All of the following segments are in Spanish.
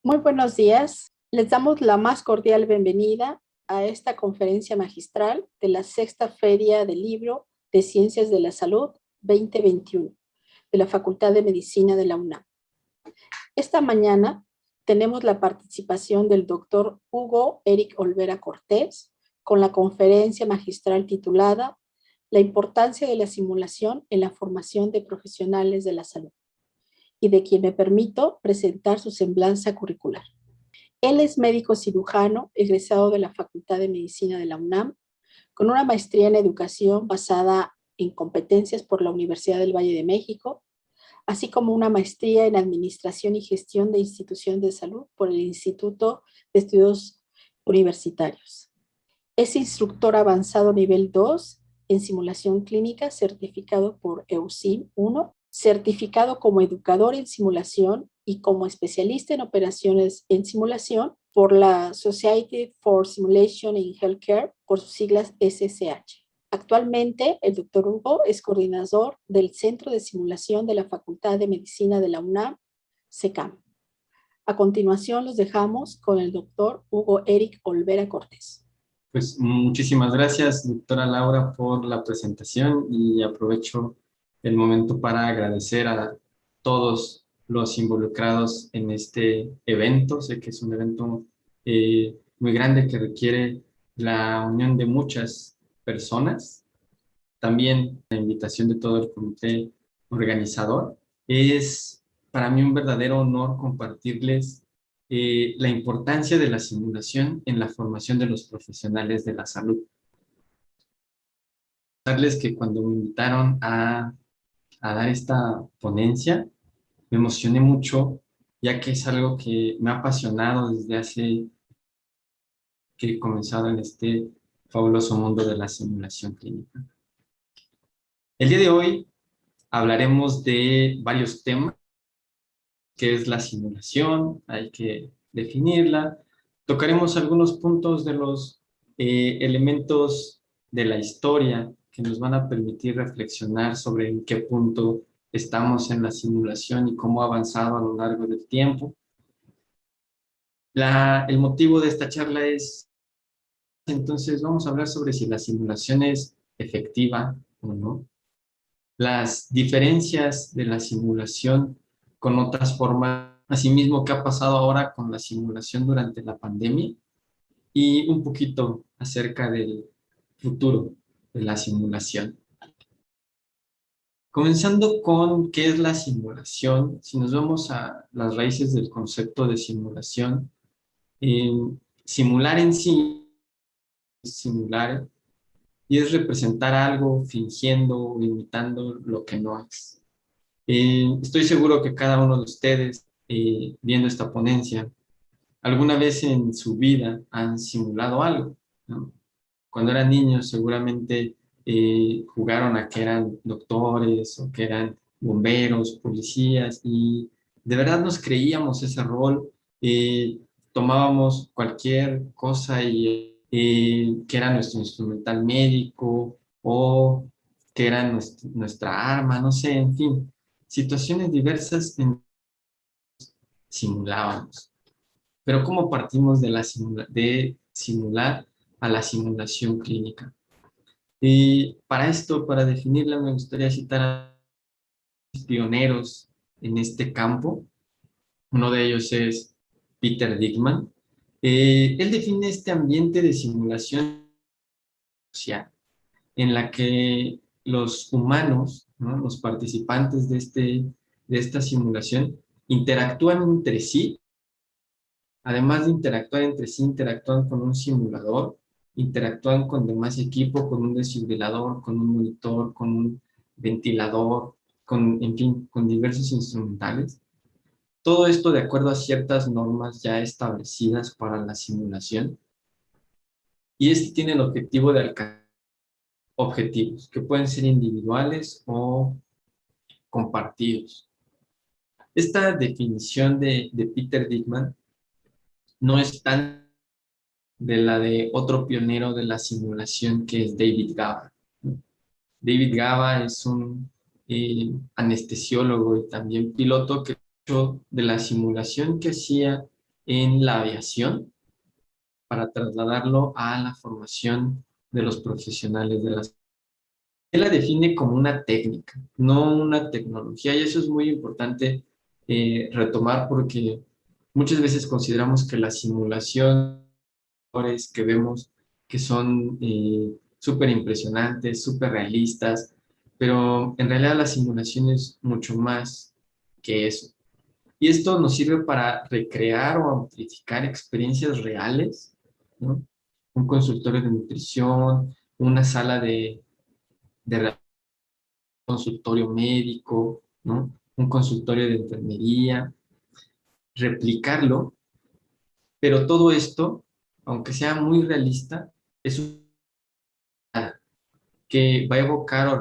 Muy buenos días. Les damos la más cordial bienvenida a esta conferencia magistral de la Sexta Feria del Libro de Ciencias de la Salud 2021 de la Facultad de Medicina de la UNAM. Esta mañana tenemos la participación del doctor Hugo Eric Olvera Cortés con la conferencia magistral titulada La importancia de la simulación en la formación de profesionales de la salud, y de quien me permito presentar su semblanza curricular. Él es médico cirujano, egresado de la Facultad de Medicina de la UNAM, con una maestría en educación basada en competencias por la Universidad del Valle de México, así como una maestría en administración y gestión de instituciones de salud por el Instituto de Estudios Universitarios. Es instructor avanzado nivel 2 en simulación clínica, certificado por EUSIM 1, certificado como educador en simulación y como especialista en operaciones en simulación por la Society for Simulation in Healthcare, por sus siglas SSH. Actualmente, el doctor Hugo es coordinador del Centro de Simulación de la Facultad de Medicina de la UNAM, SECAM. A continuación, los dejamos con el doctor Hugo Eric Olvera Cortés. Pues muchísimas gracias, doctora Laura, por la presentación, y aprovecho el momento para agradecer a todos los involucrados en este evento. Sé que es un evento muy grande que requiere la unión de muchas personas. También la invitación de todo el comité organizador. Es para mí un verdadero honor compartirles la importancia de la simulación en la formación de los profesionales de la salud. Darles que cuando me invitaron a dar esta ponencia, me emocioné mucho, ya que es algo que me ha apasionado desde hace que he comenzado en este fabuloso mundo de la simulación clínica. El día de hoy hablaremos de varios temas. ¿Qué es la simulación? Hay que definirla. Tocaremos algunos puntos de los elementos de la historia que nos van a permitir reflexionar sobre en qué punto estamos en la simulación y cómo ha avanzado a lo largo del tiempo. El motivo de esta charla es, entonces, vamos a hablar sobre si la simulación es efectiva o no, las diferencias de la simulación con otras formas, asimismo qué ha pasado ahora con la simulación durante la pandemia, y un poquito acerca del futuro de la simulación. Comenzando con qué es la simulación. Si nos vamos a las raíces del concepto de simulación, eh, simular en sí es simular y es representar algo fingiendo o imitando lo que no es. Estoy seguro que cada uno de ustedes, viendo esta ponencia, alguna vez en su vida han simulado algo, ¿no? Cuando eran niños seguramente jugaron a que eran doctores o que eran bomberos, policías, y de verdad nos creíamos ese rol. Tomábamos cualquier cosa y que era nuestro instrumental médico o que era nuestra arma, no sé, en fin, situaciones diversas en simulábamos. Pero ¿cómo partimos de simular a la simulación clínica? Y para esto, para definirla, me gustaría citar a los pioneros en este campo. Uno de ellos es Peter Dickman. Él define este ambiente de simulación social en la que los humanos, ¿no?, los participantes de esta simulación, interactúan entre sí. Además de interactuar entre sí, interactúan con un simulador, interactúan con demás equipo, con un desfibrilador, con un monitor, con un ventilador, en fin, con diversos instrumentales. Todo esto de acuerdo a ciertas normas ya establecidas para la simulación. Y este tiene el objetivo de alcanzar objetivos que pueden ser individuales o compartidos. Esta definición de Peter Dickman no es tan de la de otro pionero de la simulación, que es David Gaba. David Gaba es un anestesiólogo y también piloto que de la simulación que hacía en la aviación para trasladarlo a la formación de los profesionales de la salud. Él la define como una técnica, no una tecnología, y eso es muy importante retomar porque muchas veces consideramos que las simulaciones que vemos que son súper impresionantes, súper realistas, pero en realidad la simulación es mucho más que eso. Y esto nos sirve para recrear o amplificar experiencias reales, ¿no? Un consultorio de nutrición, una sala de consultorio médico, ¿no? Un consultorio de enfermería, replicarlo, pero todo esto, aunque sea muy realista, es un que va a evocar o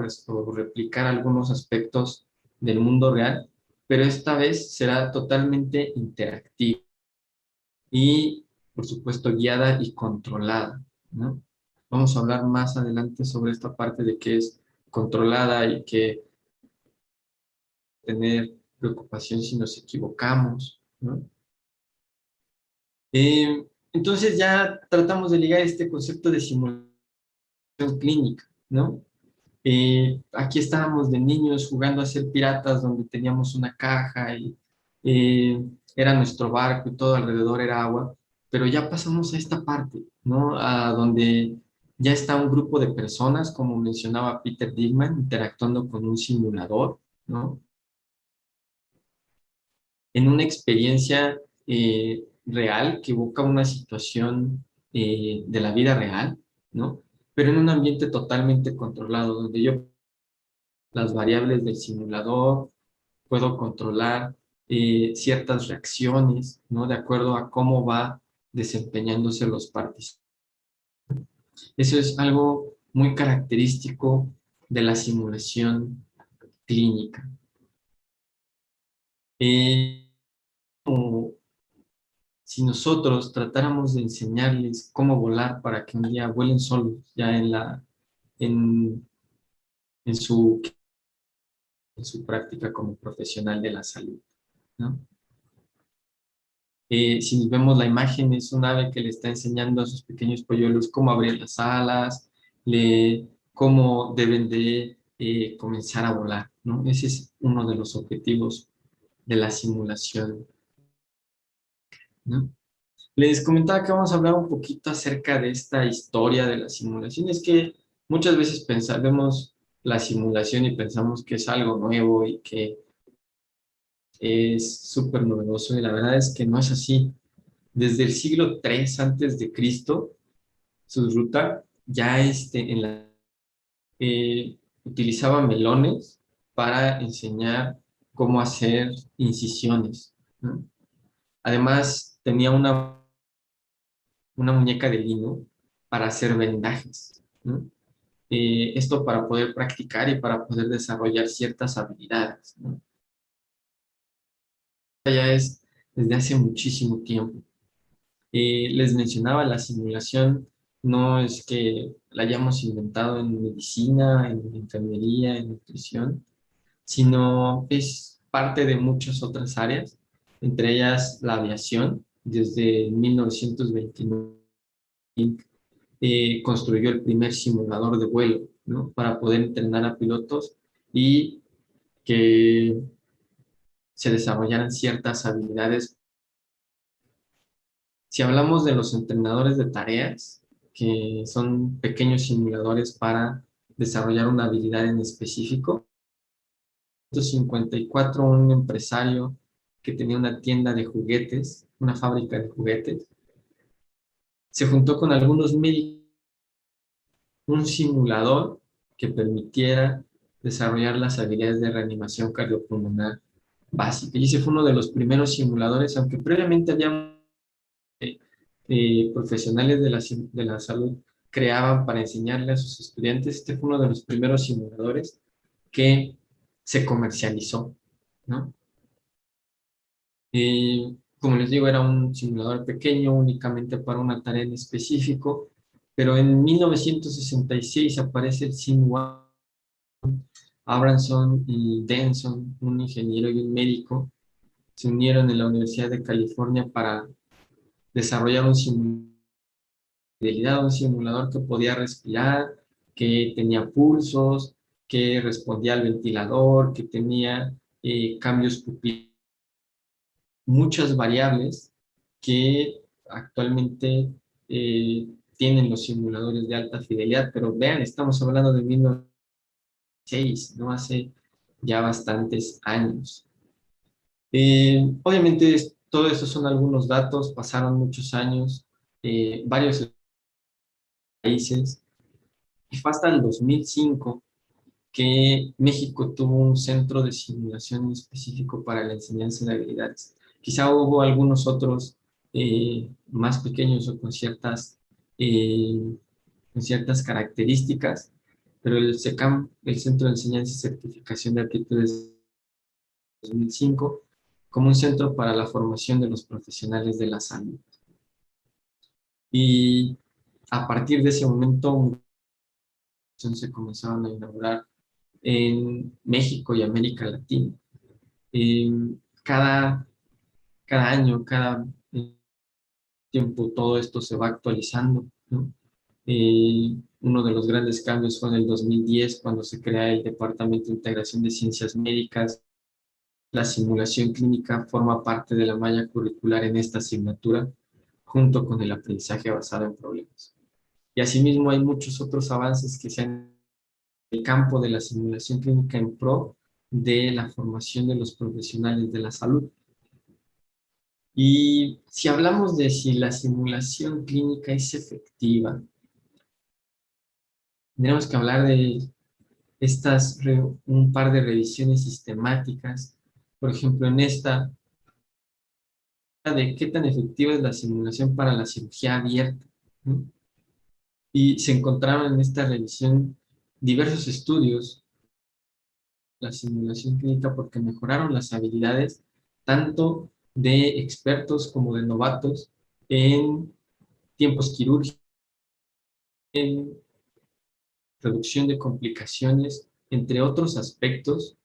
replicar algunos aspectos del mundo real, pero esta vez será totalmente interactiva y, por supuesto, guiada y controlada, ¿no? Vamos a hablar más adelante sobre esta parte de qué es controlada y que tener preocupación si nos equivocamos, ¿no? Entonces ya tratamos de ligar este concepto de simulación clínica, ¿no? Aquí estábamos de niños jugando a ser piratas donde teníamos una caja y era nuestro barco y todo alrededor era agua, pero ya pasamos a esta parte, ¿no? A donde ya está un grupo de personas, como mencionaba Peter Dickman, interactuando con un simulador, ¿no? En una experiencia real que evoca una situación de la vida real, ¿no? Pero en un ambiente totalmente controlado, donde yo las variables del simulador, puedo controlar ciertas reacciones, ¿no? De acuerdo a cómo va desempeñándose los participantes. Eso es algo muy característico de la simulación clínica. Como si nosotros tratáramos de enseñarles cómo volar para que un día vuelen solos, ya en, en su, en su práctica como profesional de la salud, ¿no? Si vemos la imagen, es un ave que le está enseñando a sus pequeños polluelos cómo abrir las alas, cómo deben de comenzar a volar, ¿no? Ese es uno de los objetivos de la simulación, ¿no? Les comentaba que vamos a hablar un poquito acerca de esta historia de la simulación. Es que muchas veces vemos la simulación y pensamos que es algo nuevo y que es súper novedoso, y la verdad es que no es así. Desde el siglo III antes de Cristo, su ruta ya utilizaba melones para enseñar cómo hacer incisiones, ¿no? Además, tenía una muñeca de lino para hacer vendajes, ¿no? Esto para poder practicar y para poder desarrollar ciertas habilidades, ¿no? Ya es desde hace muchísimo tiempo. Les mencionaba, la simulación no es que la hayamos inventado en medicina, en enfermería, en nutrición, sino es parte de muchas otras áreas, entre ellas la aviación. Desde 1929 construyó el primer simulador de vuelo, ¿no? Para poder entrenar a pilotos y que se desarrollaran ciertas habilidades. Si hablamos de los entrenadores de tareas, que son pequeños simuladores para desarrollar una habilidad en específico, en 1954 un empresario que tenía una tienda de juguetes, una fábrica de juguetes, se juntó con algunos médicos, un simulador que permitiera desarrollar las habilidades de reanimación cardiopulmonar básica. Y ese fue uno de los primeros simuladores, aunque previamente había profesionales de la salud creaban para enseñarle a sus estudiantes. Este fue uno de los primeros simuladores que se comercializó, ¿no? Como les digo, era un simulador pequeño, únicamente para una tarea en específico, pero en 1966 aparece el SimOne. Abramson y Denson, un ingeniero y un médico, se unieron en la Universidad de California para desarrollar un simulador que podía respirar, que tenía pulsos, que respondía al ventilador, que tenía cambios pupilares, muchas variables que actualmente tienen los simuladores de alta fidelidad, pero vean, estamos hablando de 1906, ¿no? Hace ya bastantes años. Obviamente, todo esto son algunos datos, pasaron muchos años, varios países, y fue hasta el 2005 que México tuvo un centro de simulación específico para la enseñanza de habilidades. Quizá hubo algunos otros más pequeños o eh, con ciertas características, pero el SECAM, el Centro de Enseñanza y Certificación de Aptitudes 2005, como un centro para la formación de los profesionales de la salud. Y a partir de ese momento se comenzaron a inaugurar en México y América Latina. Eh, cada, cada año, cada tiempo, todo esto se va actualizando, ¿no? Uno de los grandes cambios fue en el 2010, cuando se crea el Departamento de Integración de Ciencias Médicas. La simulación clínica forma parte de la malla curricular en esta asignatura, junto con el aprendizaje basado en problemas. Y asimismo hay muchos otros avances que se han en el campo de la simulación clínica en pro de la formación de los profesionales de la salud. Y si hablamos de si la simulación clínica es efectiva, tenemos que hablar de un par de revisiones sistemáticas. Por ejemplo, en esta, de qué tan efectiva es la simulación para la cirugía abierta, ¿no? Y se encontraron en esta revisión diversos estudios de la simulación clínica porque mejoraron las habilidades tanto de expertos como de novatos en tiempos quirúrgicos, en reducción de complicaciones, entre otros aspectos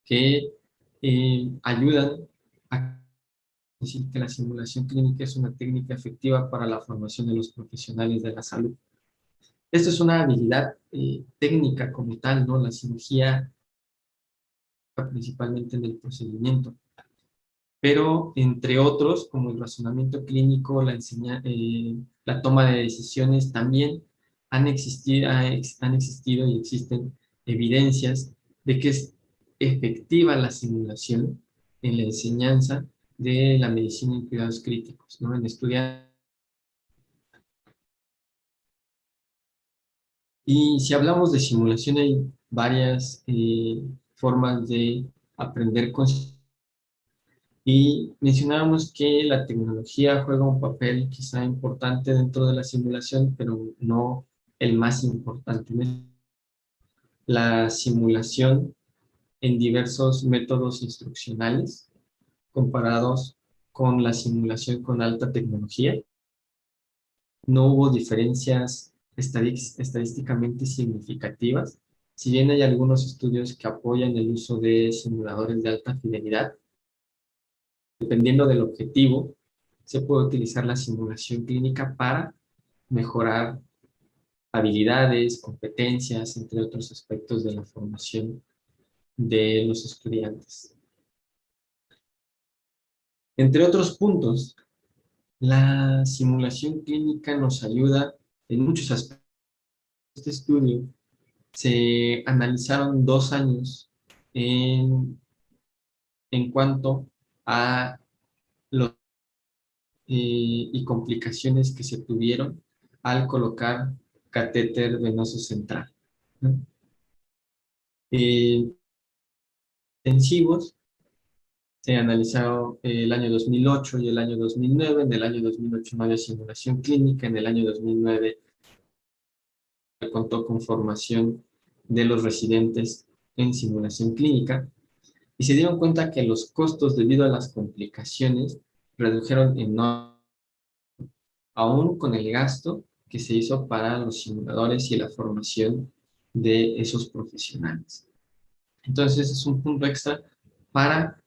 que ayudan a decir que la simulación clínica es una técnica efectiva para la formación de los profesionales de la salud. Esto es una habilidad técnica como tal, ¿no? La cirugía, principalmente en el procedimiento, pero entre otros, como el razonamiento clínico, la toma de decisiones, también han existido y existen evidencias de que es efectiva la simulación en la enseñanza de la medicina en cuidados críticos, ¿no? En estudiar. Y si hablamos de simulación, hay varias formas de aprender con. Y mencionábamos que la tecnología juega un papel quizá importante dentro de la simulación, pero no el más importante. La simulación en diversos métodos instruccionales comparados con la simulación con alta tecnología. No hubo diferencias estadísticamente significativas. Si bien hay algunos estudios que apoyan el uso de simuladores de alta fidelidad, dependiendo del objetivo, se puede utilizar la simulación clínica para mejorar habilidades, competencias, entre otros aspectos de la formación de los estudiantes. Entre otros puntos, la simulación clínica nos ayuda en muchos aspectos. Este estudio se analizaron 2 años en cuanto a los y complicaciones que se tuvieron al colocar catéter venoso central, ¿no? Intensivos se analizaron el año 2008 y el año 2009. En el año 2008 no había simulación clínica, en el año 2009 contó con formación de los residentes en simulación clínica y se dieron cuenta que los costos debido a las complicaciones redujeron enormemente, aún con el gasto que se hizo para los simuladores y la formación de esos profesionales. Entonces es un punto extra para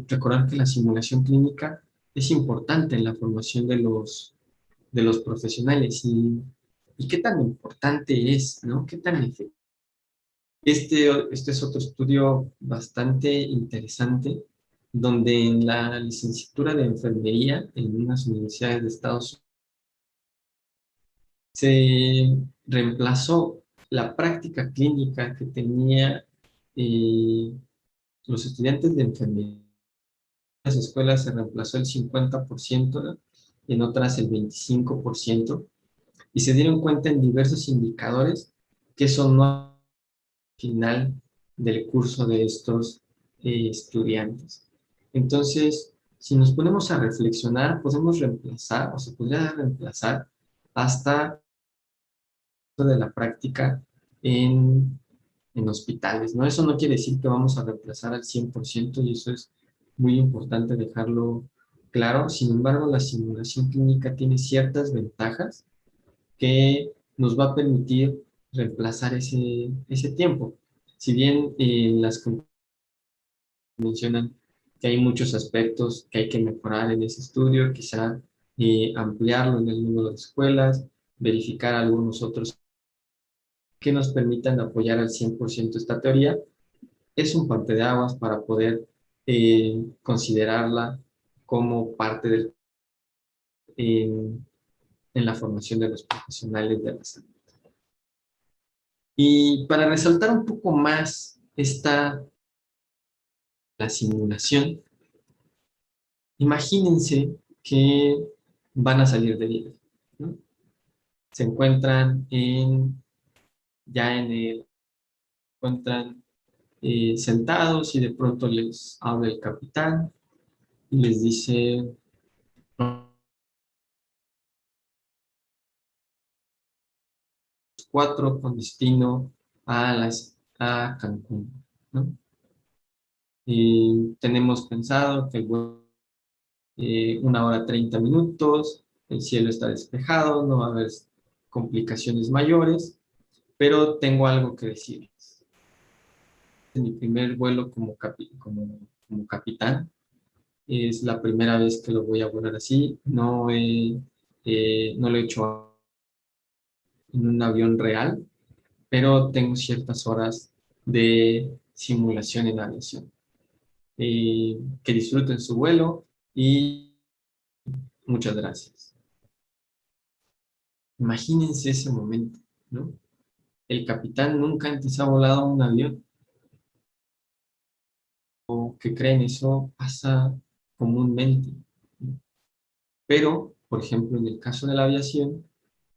recordar que la simulación clínica es importante en la formación de los profesionales y qué tan importante es, ¿no? ¿Qué tan efectivo? Este es otro estudio bastante interesante, donde en la licenciatura de enfermería en unas universidades de Estados Unidos se reemplazó la práctica clínica que tenía eh, los estudiantes de enfermería. En las escuelas se reemplazó el 50%, ¿no? En otras el 25%, y se dieron cuenta en diversos indicadores que eso no final del curso de estos estudiantes. Entonces, si nos ponemos a reflexionar, podemos reemplazar o se podría reemplazar hasta de la práctica en, en hospitales, ¿no? Eso no quiere decir que vamos a reemplazar al 100% y eso es muy importante dejarlo claro. Sin embargo, la simulación clínica tiene ciertas ventajas que nos va a permitir reemplazar ese tiempo. Si bien las compañías mencionan que hay muchos aspectos que hay que mejorar en ese estudio, quizá ampliarlo en el número de escuelas, verificar algunos otros que nos permitan apoyar al 100% esta teoría, es un parteaguas para poder considerarla como parte del, en la formación de los profesionales de la salud. Y para resaltar un poco más la simulación, imagínense que van a salir de viaje, ¿no? Se encuentran ya en el, encuentran sentados y de pronto les habla el capitán y les dice, cuatro con destino a Cancún, ¿no? Y tenemos pensado que el vuelo 1 hora 30 minutos, el cielo está despejado, no va a haber complicaciones mayores, pero tengo algo que decirles. Es mi primer vuelo como capitán, es la primera vez que lo voy a volar así, no lo he hecho en un avión real, pero tengo ciertas horas de simulación en aviación. Que disfruten su vuelo y muchas gracias. Imagínense ese momento, ¿no? El capitán nunca antes ha volado un avión, o que creen, eso pasa comúnmente, ¿no? Pero, por ejemplo, en el caso de la aviación,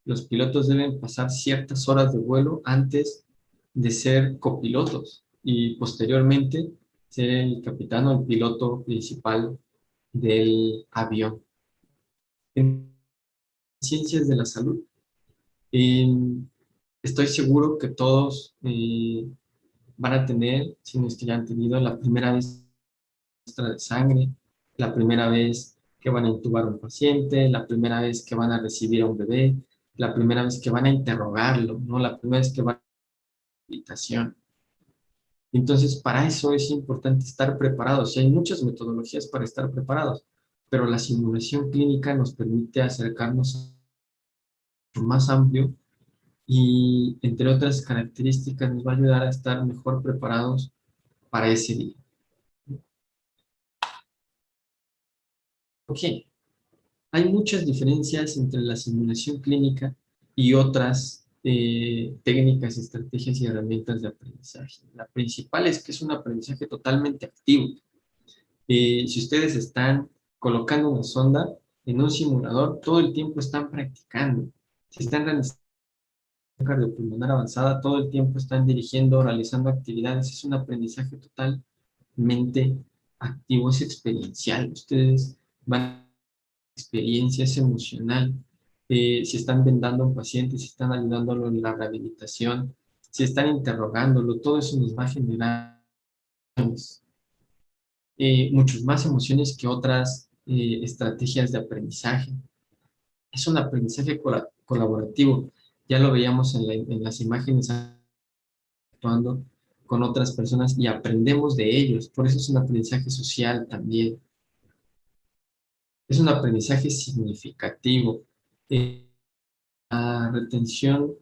los pilotos deben pasar ciertas horas de vuelo antes de ser copilotos y posteriormente ser el capitán o el piloto principal del avión. En ciencias de la salud, eh, estoy seguro que todos van a tener, si no es que ya han tenido, la primera vez de sangre, la primera vez que van a intubar a un paciente, la primera vez que van a recibir a un bebé, la primera vez que van a interrogarlo, ¿no? La primera vez que van a la habitación. Entonces, para eso es importante estar preparados. Y hay muchas metodologías para estar preparados, pero la simulación clínica nos permite acercarnos a lo más amplio y, entre otras características, nos va a ayudar a estar mejor preparados para ese día. Ok, hay muchas diferencias entre la simulación clínica y otras técnicas, estrategias y herramientas de aprendizaje. La principal es que es un aprendizaje totalmente activo. Si ustedes están colocando una sonda en un simulador, todo el tiempo están practicando. Si están realizando cardiopulmonar avanzada, todo el tiempo están dirigiendo, realizando actividades. Es un aprendizaje totalmente activo, es experiencial. Ustedes van a experiencia, es emocional. Si están vendando a un paciente, si están ayudándolo en la rehabilitación, si están interrogándolo, todo eso nos va a generar muchas más emociones que otras estrategias de aprendizaje. Es un aprendizaje colaborativo. Ya lo veíamos en las imágenes, actuando con otras personas y aprendemos de ellos. Por eso es un aprendizaje social también. Es un aprendizaje significativo. La retención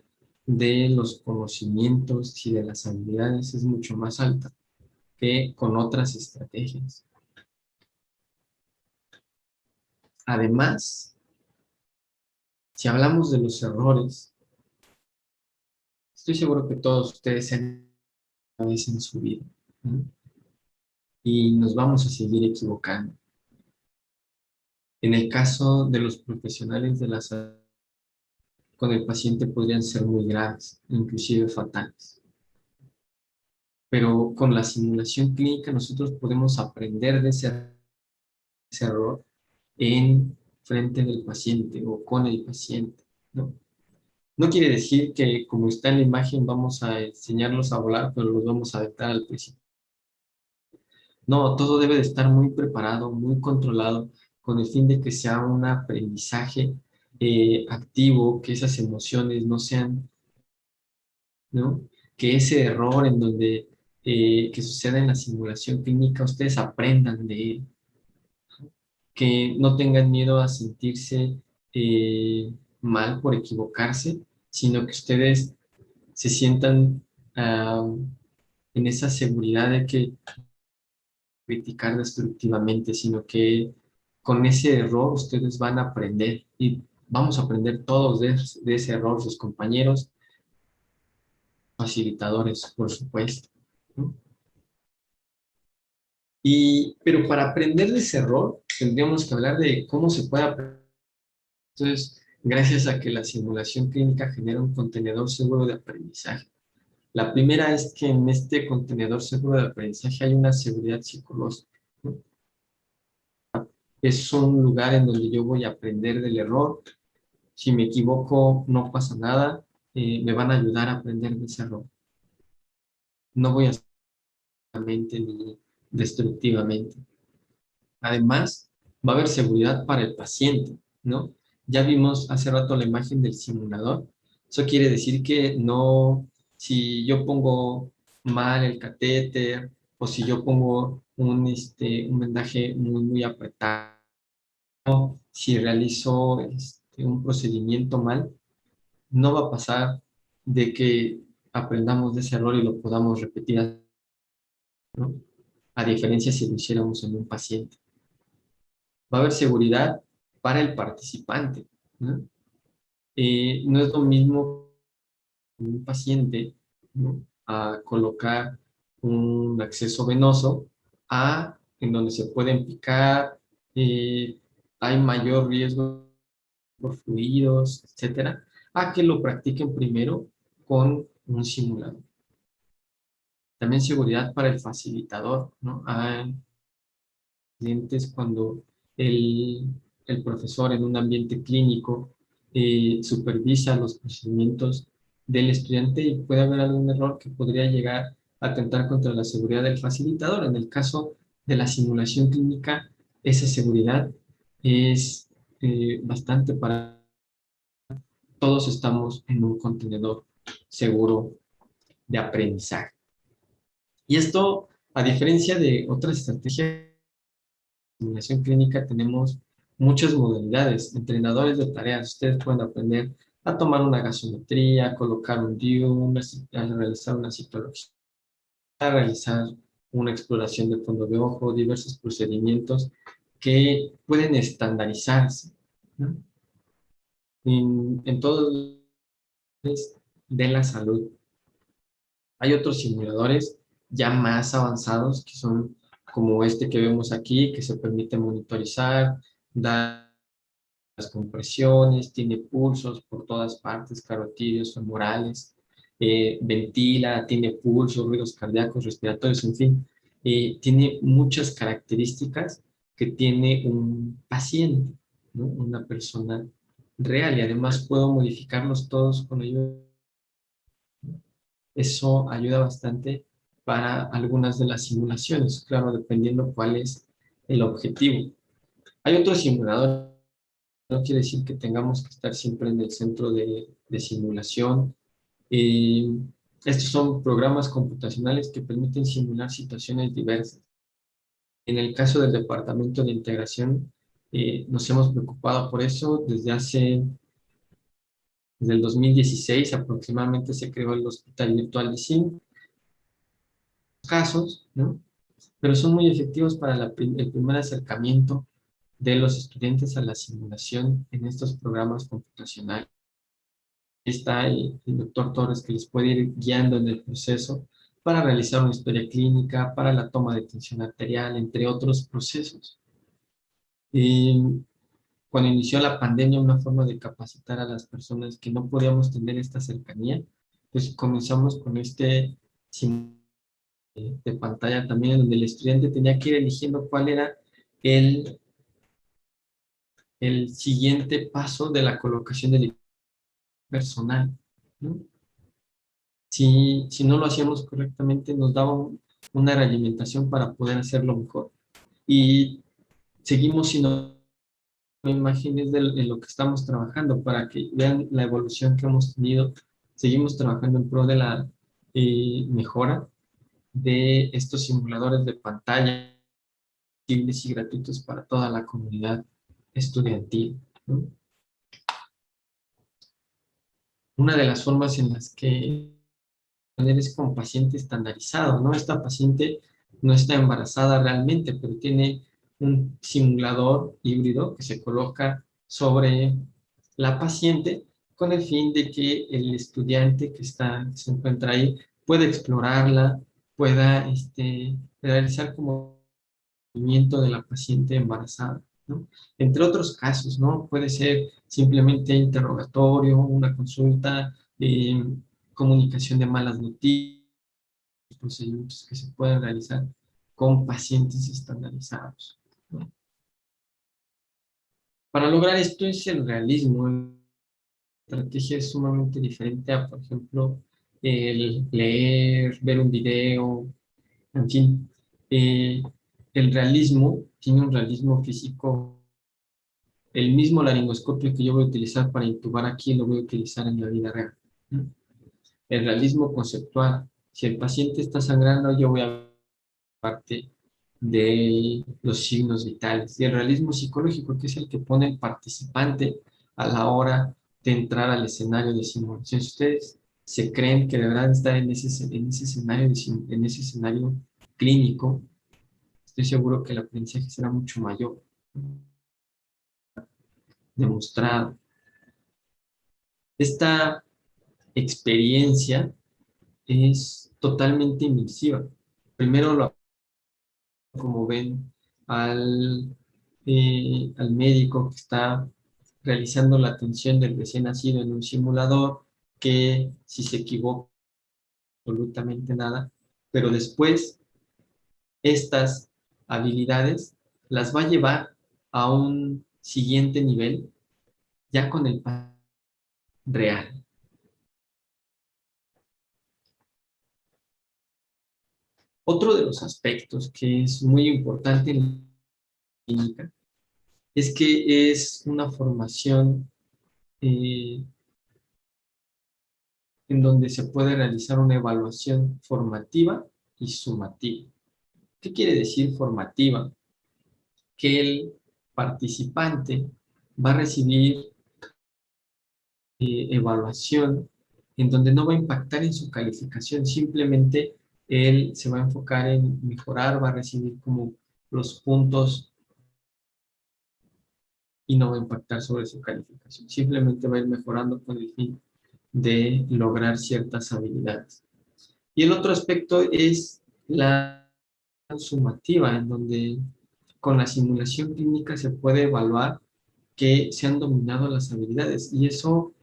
de los conocimientos y de las habilidades es mucho más alta que con otras estrategias. Además, si hablamos de los errores, estoy seguro que todos ustedes se han una vez en su vida, ¿no? Y nos vamos a seguir equivocando. En el caso de los profesionales de la salud, con el paciente podrían ser muy graves, inclusive fatales. Pero con la simulación clínica nosotros podemos aprender de ese error en frente del paciente o con el paciente, ¿no? No quiere decir que como está en la imagen vamos a enseñarlos a volar, pero los vamos a aventar al principio. No, todo debe de estar muy preparado, muy controlado, con el fin de que sea un aprendizaje activo, que esas emociones no sean, ¿no? Que ese error en donde que suceda en la simulación clínica, ustedes aprendan de él, que no tengan miedo a sentirse mal por equivocarse, sino que ustedes se sientan en esa seguridad de que criticar destructivamente, sino que con ese error ustedes van a aprender y vamos a aprender todos de ese error, sus compañeros, facilitadores, por supuesto, ¿no? Pero para aprender de ese error, tendríamos que hablar de cómo se puede aprender. Entonces, gracias a que la simulación clínica genera un contenedor seguro de aprendizaje. La primera es que en este contenedor seguro de aprendizaje hay una seguridad psicológica, ¿no? Es un lugar en donde yo voy a aprender del error. Si me equivoco, no pasa nada. Me van a ayudar a aprender de ese error. No voy a hacer ni destructivamente. Además, va a haber seguridad para el paciente, ¿no? Ya vimos hace rato la imagen del simulador. Eso quiere decir que no, si yo pongo mal el catéter o si yo pongo un vendaje muy apretado, si realizo un procedimiento mal, no va a pasar de que aprendamos de ese error y lo podamos repetir, ¿no? A diferencia si lo hiciéramos en un paciente. Va a haber seguridad para el participante, ¿no? No es lo mismo un paciente, ¿no?, a colocar un acceso venoso a en donde se pueden picar, hay mayor riesgo por fluidos, etcétera, a que lo practiquen primero con un simulador. También seguridad para el facilitador, ¿no? Hay clientes cuando el, el profesor en un ambiente clínico supervisa los procedimientos del estudiante y puede haber algún error que podría llegar a atentar contra la seguridad del facilitador. En el caso de la simulación clínica, esa seguridad es bastante para todos estamos en un contenedor seguro de aprendizaje. Y esto, a diferencia de otras estrategias de simulación clínica, tenemos muchas modalidades, entrenadores de tareas. Ustedes pueden aprender a tomar una gasometría, a colocar un DIU, a realizar una citología, a realizar una exploración de fondo de ojo, diversos procedimientos que pueden estandarizarse, ¿no?, en todos los de la salud. Hay otros simuladores ya más avanzados que son como este que vemos aquí, que se permite monitorizar, dar las compresiones, tiene pulsos por todas partes, carotídeos, femorales, ventila, tiene pulsos, ruidos cardíacos, respiratorios, en fin. Tiene muchas características que tiene un paciente, ¿no?, una persona real, y además puedo modificarlos todos con ayuda. Eso ayuda bastante para algunas de las simulaciones, claro, dependiendo cuál es el objetivo. Hay otros simuladores, no quiere decir que tengamos que estar siempre en el centro de simulación. Estos son programas computacionales que permiten simular situaciones diversas. En el caso del departamento de integración, nos hemos preocupado por eso desde el 2016 aproximadamente se creó el Hospital Virtual de SIM, casos, ¿no? Pero son muy efectivos para el primer acercamiento de los estudiantes a la simulación en estos programas computacionales. Está el doctor Torres que les puede ir guiando en el proceso para realizar una historia clínica, para la toma de tensión arterial, entre otros procesos. Y cuando inició la pandemia, una forma de capacitar a las personas que no podíamos tener esta cercanía, pues comenzamos con este de pantalla también, donde el estudiante tenía que ir eligiendo cuál era el, el siguiente paso de la colocación del equipo personal, ¿no? Si no lo hacíamos correctamente, nos daba una realimentación para poder hacerlo mejor. Y seguimos sin imágenes de lo que estamos trabajando para que vean la evolución que hemos tenido. Seguimos trabajando en pro de la mejora de estos simuladores de pantalla accesibles y gratuitos para toda la comunidad estudiantil, ¿no? Una de las formas en las que es con paciente estandarizado, ¿no? Esta paciente no está embarazada realmente, pero tiene un simulador híbrido que se coloca sobre la paciente con el fin de que el estudiante que se encuentra ahí pueda explorarla, pueda realizar como seguimiento de la paciente embarazada, ¿no? Entre otros casos, ¿no? Puede ser simplemente interrogatorio, una consulta, comunicación de malas noticias, procedimientos que se pueden realizar con pacientes estandarizados, ¿no? Para lograr esto es el realismo. La estrategia es sumamente diferente a, por ejemplo, el leer, ver un video, en fin. El realismo tiene un realismo físico. El mismo laringoscopio que yo voy a utilizar para intubar aquí lo voy a utilizar en la vida real, ¿no? El realismo conceptual. Si el paciente está sangrando, yo voy a parte de los signos vitales. Y el realismo psicológico, que es el que pone el participante a la hora de entrar al escenario de simulación. Si ustedes se creen que de verdad están en ese escenario, en ese escenario clínico, estoy seguro que el aprendizaje será mucho mayor, demostrado. Esta experiencia es totalmente inmersiva. Primero lo como ven al médico que está realizando la atención del recién nacido en un simulador, que si se equivoca absolutamente nada, pero después estas habilidades las va a llevar a un siguiente nivel ya con el paciente real. Otro de los aspectos que es muy importante en la clínica es que es una formación en donde se puede realizar una evaluación formativa y sumativa. ¿Qué quiere decir formativa? Que el participante va a recibir evaluación en donde no va a impactar en su calificación, simplemente él se va a enfocar en mejorar, va a recibir como los puntos y no va a impactar sobre su calificación, simplemente va a ir mejorando con el fin de lograr ciertas habilidades. Y el otro aspecto es la sumativa, en donde con la simulación clínica se puede evaluar que se han dominado las habilidades y eso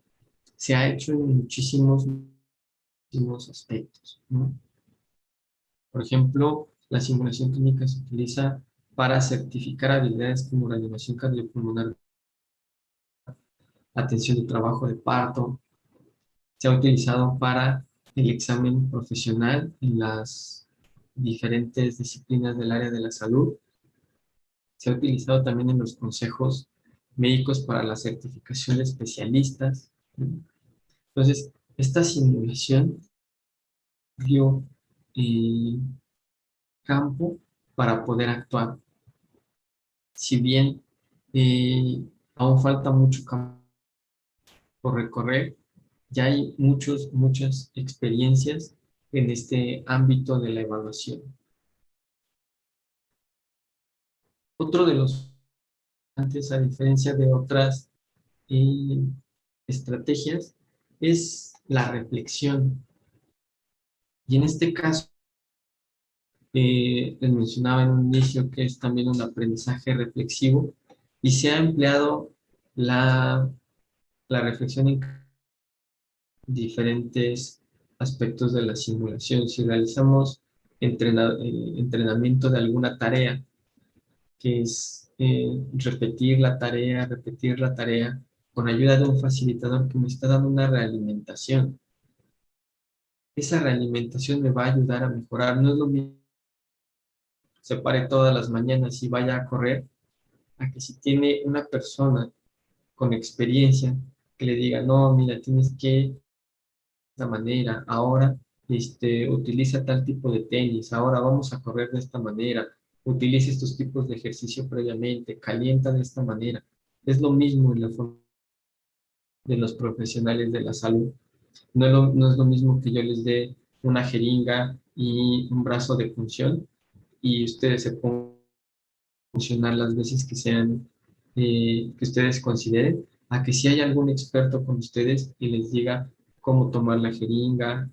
se ha hecho en muchísimos aspectos, ¿no? Por ejemplo, la simulación clínica se utiliza para certificar habilidades como reanimación cardiopulmonar, atención de trabajo de parto, se ha utilizado para el examen profesional en las diferentes disciplinas del área de la salud. Se ha utilizado también en los consejos médicos para la certificación de especialistas, ¿no? Entonces, esta simulación dio campo para poder actuar. Si bien Aún falta mucho campo por recorrer. Ya hay muchas experiencias en este ámbito de la evaluación. Otro de los antes, a diferencia de otras eh, estrategias, es la reflexión. Y en este caso, les mencionaba en un inicio que es también un aprendizaje reflexivo y se ha empleado la reflexión en diferentes aspectos de la simulación. Si realizamos entrenamiento de alguna tarea, que es repetir la tarea, con ayuda de un facilitador que me está dando una realimentación. Esa realimentación me va a ayudar a mejorar. No es lo mismo que se pare todas las mañanas y vaya a correr, a que si tiene una persona con experiencia que le diga, no, mira, tienes que de esta manera, ahora utiliza tal tipo de tenis, ahora vamos a correr de esta manera, utiliza estos tipos de ejercicio previamente, calienta de esta manera. Es lo mismo en la forma de los profesionales de la salud. No es lo mismo que yo les dé una jeringa y un brazo de punción y ustedes se pongan a funcionar las veces que sean, que ustedes consideren, a que si hay algún experto con ustedes y les diga cómo tomar la jeringa,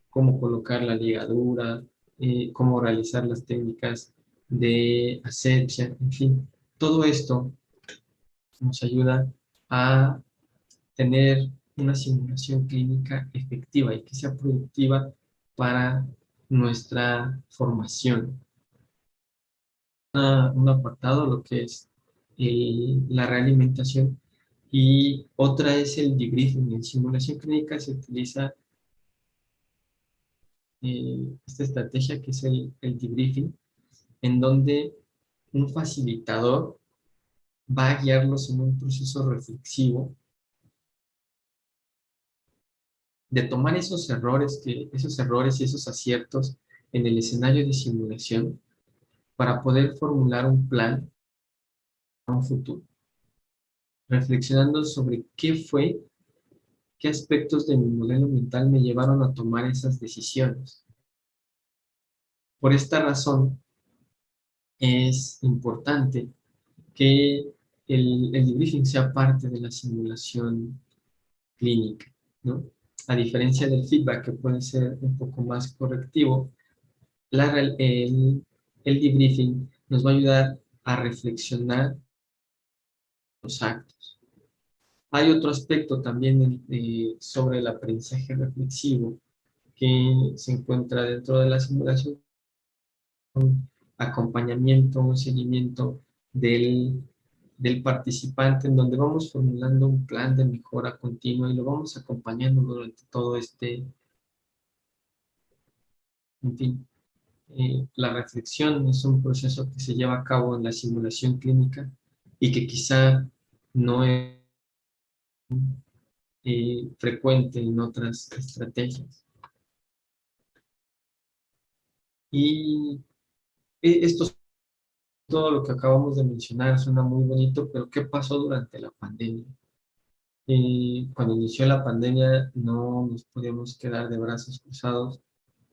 cómo colocar la ligadura, cómo realizar las técnicas de asepsia, en fin, todo esto nos ayuda a tener una simulación clínica efectiva y que sea productiva para nuestra formación. Un apartado, lo que es la realimentación, y otra es el debriefing. En simulación clínica se utiliza esta estrategia que es el debriefing, en donde un facilitador va a guiarlos en un proceso reflexivo de tomar esos errores y esos aciertos en el escenario de simulación para poder formular un plan para un futuro, reflexionando sobre qué aspectos de mi modelo mental me llevaron a tomar esas decisiones. Por esta razón, es importante que el debriefing sea parte de la simulación clínica, ¿no? A diferencia del feedback, que puede ser un poco más correctivo, el debriefing nos va a ayudar a reflexionar los actos. Hay otro aspecto también sobre el aprendizaje reflexivo que se encuentra dentro de la simulación, acompañamiento, un seguimiento del participante, en donde vamos formulando un plan de mejora continua y lo vamos acompañando durante todo en fin. La reflexión es un proceso que se lleva a cabo en la simulación clínica y que quizá no es frecuente en otras estrategias. Y esto, todo lo que acabamos de mencionar suena muy bonito, pero ¿qué pasó durante la pandemia? Cuando inició la pandemia no nos podíamos quedar de brazos cruzados.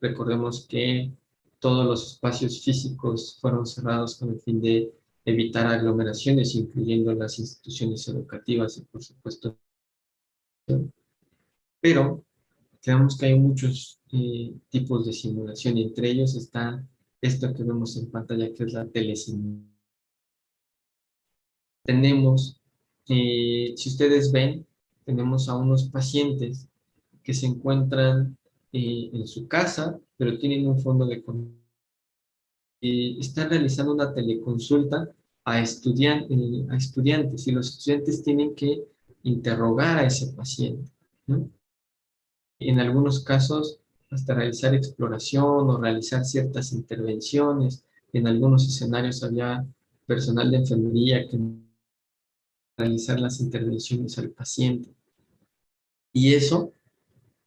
Recordemos que todos los espacios físicos fueron cerrados con el fin de evitar aglomeraciones, incluyendo las instituciones educativas y, por supuesto, pero creemos que hay muchos tipos de simulación y entre ellos está esto que vemos en pantalla, que es la telesimulación. Tenemos, si ustedes ven, tenemos a unos pacientes que se encuentran en su casa, pero tienen un fondo de contacto. Están realizando una teleconsulta a estudiantes y los estudiantes tienen que interrogar a ese paciente, ¿no? En algunos casos, hasta realizar exploración o realizar ciertas intervenciones. En algunos escenarios había personal de enfermería que realizar las intervenciones al paciente. Y eso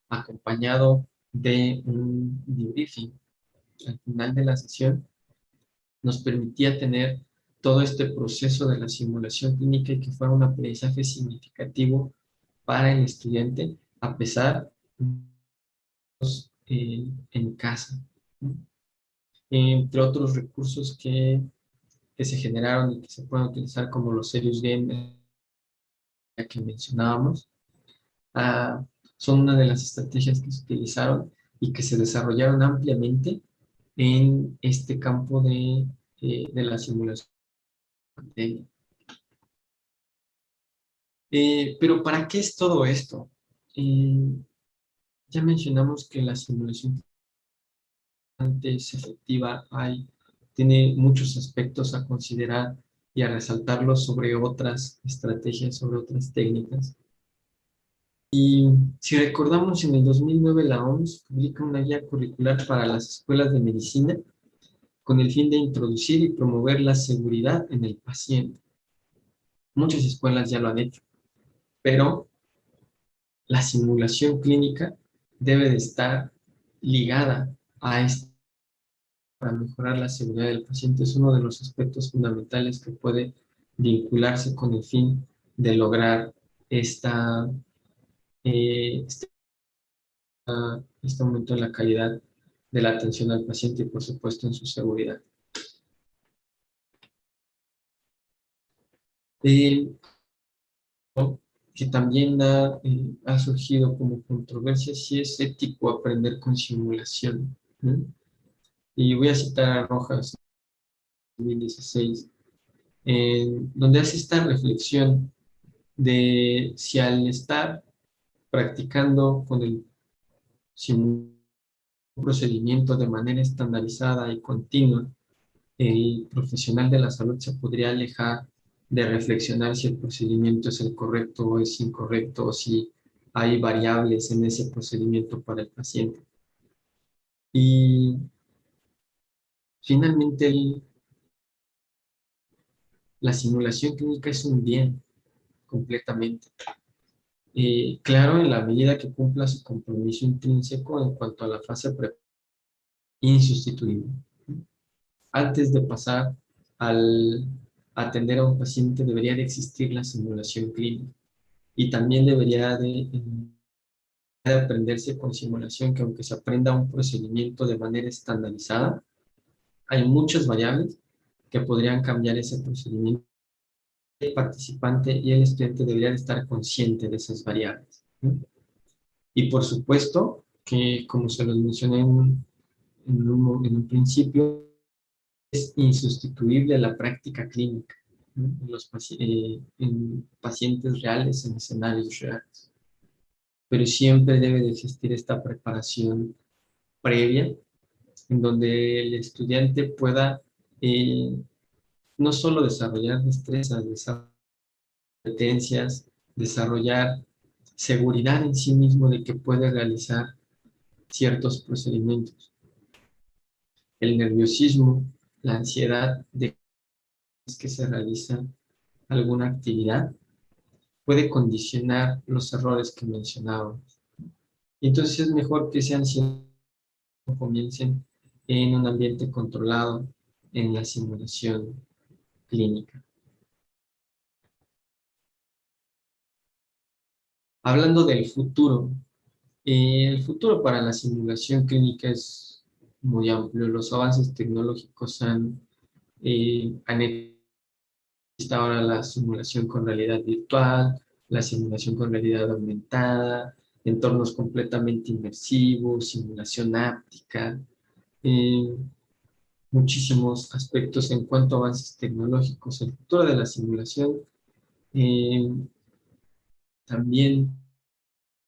acompañado de un debriefing al final de la sesión nos permitía tener todo este proceso de la simulación clínica y que fuera un aprendizaje significativo para el estudiante, a pesar en casa, ¿no? Entre otros recursos que se generaron y que se pueden utilizar como los serious games que mencionábamos, ah, son una de las estrategias que se utilizaron y que se desarrollaron ampliamente en este campo de la simulación. Pero ¿para qué es todo esto? Eh, ya mencionamos que la simulación es efectiva, tiene muchos aspectos a considerar y a resaltarlos sobre otras estrategias, sobre otras técnicas. Y si recordamos, en el 2009 la OMS publica una guía curricular para las escuelas de medicina con el fin de introducir y promover la seguridad en el paciente. Muchas escuelas ya lo han hecho, pero la simulación clínica debe de estar ligada a esto para mejorar la seguridad del paciente. Es uno de los aspectos fundamentales que puede vincularse con el fin de lograr esta, este aumento en la calidad de la atención al paciente y, por supuesto, en su seguridad. Que también ha surgido como controversia si es ético aprender con simulación, ¿no? Y voy a citar a Rojas, 2016, donde hace esta reflexión de si al estar practicando con un procedimiento de manera estandarizada y continua, el profesional de la salud se podría alejar de reflexionar si el procedimiento es el correcto o es incorrecto, o si hay variables en ese procedimiento para el paciente. Y finalmente, la simulación clínica es un bien completamente. Claro, en la medida que cumpla su compromiso intrínseco en cuanto a la fase insustituible. Antes de pasar al atender a un paciente debería de existir la simulación clínica y también debería de aprenderse con simulación, que aunque se aprenda un procedimiento de manera estandarizada, hay muchas variables que podrían cambiar ese procedimiento. El participante y el estudiante deberían estar conscientes de esas variables, ¿no? Y por supuesto que, como se los mencioné en un principio, es insustituible la práctica clínica, ¿no? En pacientes reales, en escenarios reales. Pero siempre debe de existir esta preparación previa en donde el estudiante pueda no solo desarrollar destrezas, desarrollar competencias, desarrollar seguridad en sí mismo de que puede realizar ciertos procedimientos. El nerviosismo, la ansiedad de que se realiza alguna actividad puede condicionar los errores que mencionábamos. Entonces es mejor que sean comiencen en un ambiente controlado en la simulación clínica. Hablando del futuro, el futuro para la simulación clínica es muy amplio. Los avances tecnológicos han hecho ahora la simulación con realidad virtual, la simulación con realidad aumentada, entornos completamente inmersivos, simulación áptica, eh, muchísimos aspectos en cuanto a avances tecnológicos. El futuro de la simulación eh, también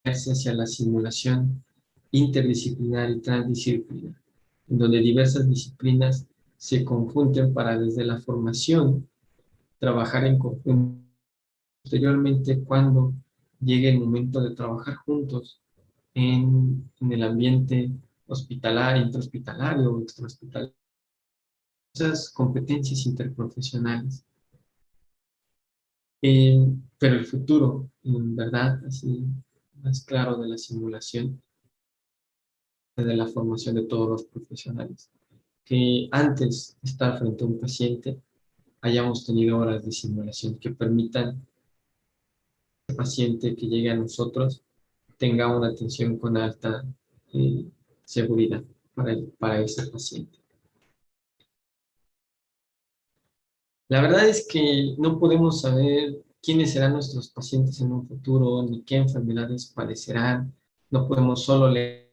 hacia la simulación interdisciplinar y transdisciplinar, en donde diversas disciplinas se conjunten para desde la formación trabajar en conjunto. Posteriormente, cuando llegue el momento de trabajar juntos en el ambiente hospitalario, intrahospitalario o extrahospitalario, esas competencias interprofesionales. Pero el futuro, en verdad, así más claro de la simulación, de la formación de todos los profesionales, que antes de estar frente a un paciente, hayamos tenido horas de simulación que permitan que el paciente que llegue a nosotros tenga una atención con alta seguridad para ese paciente. La verdad es que no podemos saber quiénes serán nuestros pacientes en un futuro, ni qué enfermedades padecerán. No podemos solo leer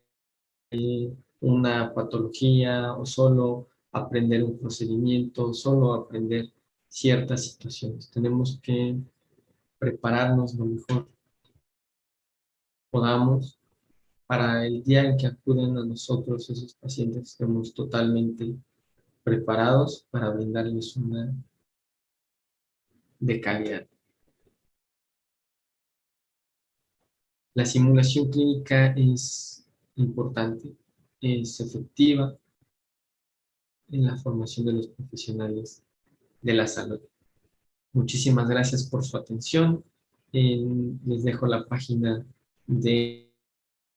una patología o solo aprender un procedimiento, solo aprender ciertas situaciones. Tenemos que prepararnos lo mejor que podamos para el día en que acuden a nosotros esos pacientes, estemos totalmente preparados para brindarles una de calidad. La simulación clínica es importante, es efectiva en la formación de los profesionales de la salud. Muchísimas gracias por su atención. Les dejo la página de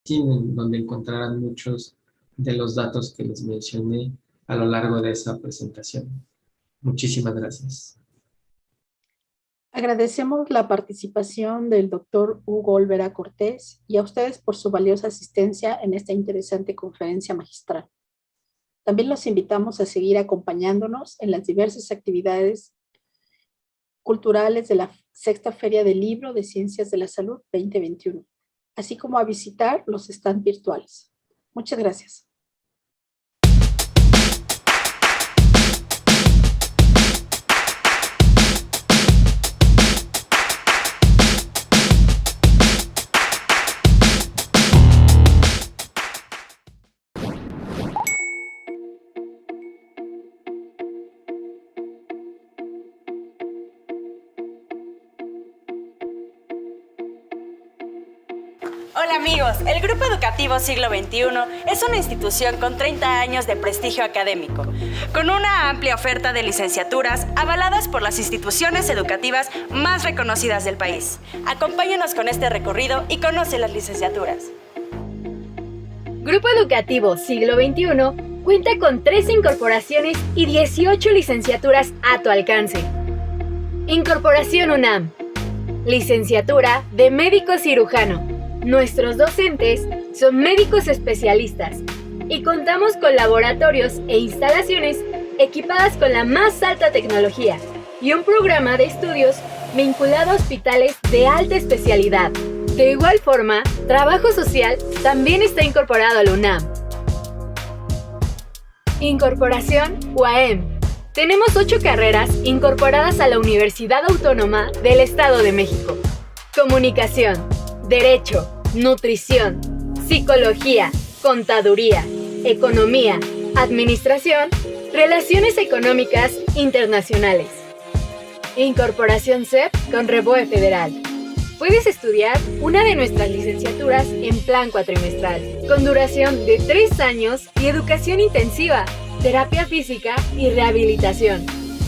CIN, donde encontrarán muchos de los datos que les mencioné a lo largo de esa presentación. Muchísimas gracias. Agradecemos la participación del doctor Hugo Olvera Cortés y a ustedes por su valiosa asistencia en esta interesante conferencia magistral. También los invitamos a seguir acompañándonos en las diversas actividades culturales de la Sexta Feria del Libro de Ciencias de la Salud 2021, así como a visitar los stands virtuales. Muchas gracias. Hola amigos, el Grupo Educativo Siglo XXI es una institución con 30 años de prestigio académico, con una amplia oferta de licenciaturas avaladas por las instituciones educativas más reconocidas del país. Acompáñanos con este recorrido y conoce las licenciaturas. Grupo Educativo Siglo XXI cuenta con 13 incorporaciones y 18 licenciaturas a tu alcance. Incorporación UNAM. Licenciatura de médico cirujano. Nuestros docentes son médicos especialistas y contamos con laboratorios e instalaciones equipadas con la más alta tecnología y un programa de estudios vinculado a hospitales de alta especialidad. De igual forma, trabajo social también está incorporado a la UNAM. Incorporación UAM. Tenemos 8 carreras incorporadas a la Universidad Autónoma del Estado de México. Comunicación, Derecho, Nutrición, Psicología, Contaduría, Economía, Administración, Relaciones Económicas Internacionales. Incorporación CEP con REBOE Federal. Puedes estudiar una de nuestras licenciaturas en plan cuatrimestral, con duración de 3 años y educación intensiva, terapia física y rehabilitación,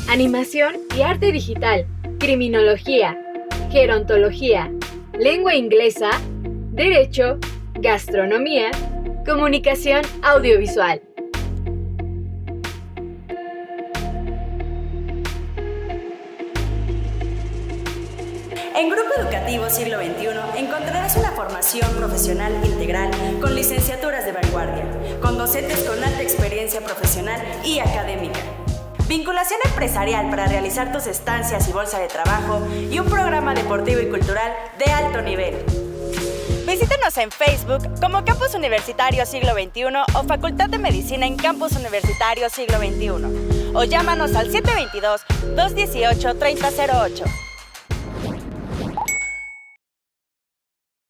animación y arte digital, criminología, gerontología, lengua inglesa, derecho, gastronomía, comunicación audiovisual. En Grupo Educativo Siglo XXI encontrarás una formación profesional integral con licenciaturas de vanguardia, con docentes con alta experiencia profesional y académica, vinculación empresarial para realizar tus estancias y bolsa de trabajo y un programa deportivo y cultural de alto nivel. Visítanos en Facebook como Campus Universitario Siglo XXI o Facultad de Medicina en Campus Universitario Siglo XXI o llámanos al 722-218-3008.